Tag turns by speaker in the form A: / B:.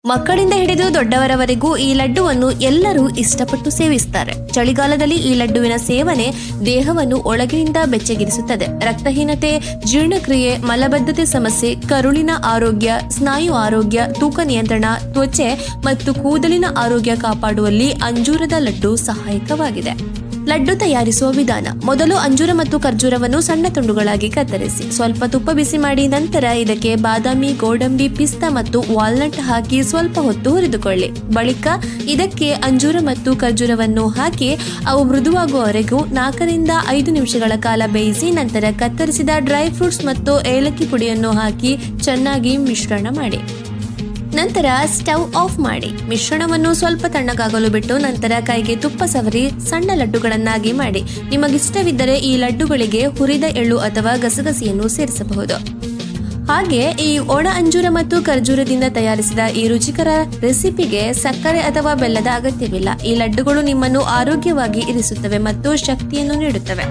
A: ಮಕ್ಕಳಿಂದ ಹಿಡಿದು ದೊಡ್ಡವರವರೆಗೂ ಈ ಲಡ್ಡುವನ್ನು ಎಲ್ಲರೂ ಇಷ್ಟಪಟ್ಟು ಸೇವಿಸುತ್ತಾರೆ. ಚಳಿಗಾಲದಲ್ಲಿ ಈ ಲಡ್ಡುವಿನ ಸೇವನೆ ದೇಹವನ್ನು ಒಳಗಿನಿಂದ ಬೆಚ್ಚಗಿರಿಸುತ್ತದೆ. ರಕ್ತಹೀನತೆ, ಜೀರ್ಣಕ್ರಿಯೆ, ಮಲಬದ್ಧತೆ ಸಮಸ್ಯೆ, ಕರುಳಿನ ಆರೋಗ್ಯ, ಸ್ನಾಯು ಆರೋಗ್ಯ, ತೂಕ ನಿಯಂತ್ರಣ, ತ್ವಚೆ ಮತ್ತು ಕೂದಲಿನ ಆರೋಗ್ಯ ಕಾಪಾಡುವಲ್ಲಿ ಅಂಜೂರದ ಲಡ್ಡು ಸಹಾಯಕವಾಗಿದೆ. ಲಡ್ಡು ತಯಾರಿಸುವ ವಿಧಾನ. ಮೊದಲು ಅಂಜೂರ ಮತ್ತು ಖರ್ಜೂರವನ್ನು ಸಣ್ಣ ತುಂಡುಗಳಾಗಿ ಕತ್ತರಿಸಿ ಸ್ವಲ್ಪ ತುಪ್ಪ ಬಿಸಿ ಮಾಡಿ ನಂತರ ಇದಕ್ಕೆ ಬಾದಾಮಿ, ಗೋಡಂಬಿ, ಪಿಸ್ತಾ ಮತ್ತು ವಾಲ್ನಟ್ ಹಾಕಿ ಸ್ವಲ್ಪ ಹೊತ್ತು ಹುರಿದುಕೊಳ್ಳಿ. ಬಳಿಕ ಇದಕ್ಕೆ ಅಂಜೂರ ಮತ್ತು ಖರ್ಜೂರವನ್ನು ಹಾಕಿ ಅವು ಮೃದುವಾಗುವವರೆಗೂ 4 ರಿಂದ 5 ನಿಮಿಷಗಳ ಕಾಲ ಬೇಯಿಸಿ ನಂತರ ಕತ್ತರಿಸಿದ ಡ್ರೈ ಫ್ರೂಟ್ಸ್ ಮತ್ತು ಏಲಕ್ಕಿ ಪುಡಿಯನ್ನು ಹಾಕಿ ಚೆನ್ನಾಗಿ ಮಿಶ್ರಣ ಮಾಡಿ. ನಂತರ ಸ್ಟವ್ ಆಫ್ ಮಾಡಿ. ಮಿಶ್ರಣವನ್ನು ಸ್ವಲ್ಪ ತಣ್ಣಗಾಗಲು ಬಿಟ್ಟು ನಂತರ ಕೈಗೆ ತುಪ್ಪ ಸವರಿ ಸಣ್ಣ ಲಡ್ಡುಗಳನ್ನಾಗಿ ಮಾಡಿ. ನಿಮಗಿಷ್ಟವಿದ್ದರೆ ಈ ಲಡ್ಡುಗಳಿಗೆ ಹುರಿದ ಎಳ್ಳು ಅಥವಾ ಗಸಗಸೆಯನ್ನು ಸೇರಿಸಬಹುದು. ಹಾಗೆ ಈ ಒಣ ಅಂಜೂರ ಮತ್ತು ಖರ್ಜೂರದಿಂದ ತಯಾರಿಸಿದ ಈ ರುಚಿಕರ ರೆಸಿಪಿಗೆ ಸಕ್ಕರೆ ಅಥವಾ ಬೆಲ್ಲದ ಅಗತ್ಯವಿಲ್ಲ. ಈ ಲಡ್ಡುಗಳು ನಿಮ್ಮನ್ನು ಆರೋಗ್ಯವಾಗಿ ಇರಿಸುತ್ತವೆ ಮತ್ತು ಶಕ್ತಿಯನ್ನು ನೀಡುತ್ತವೆ.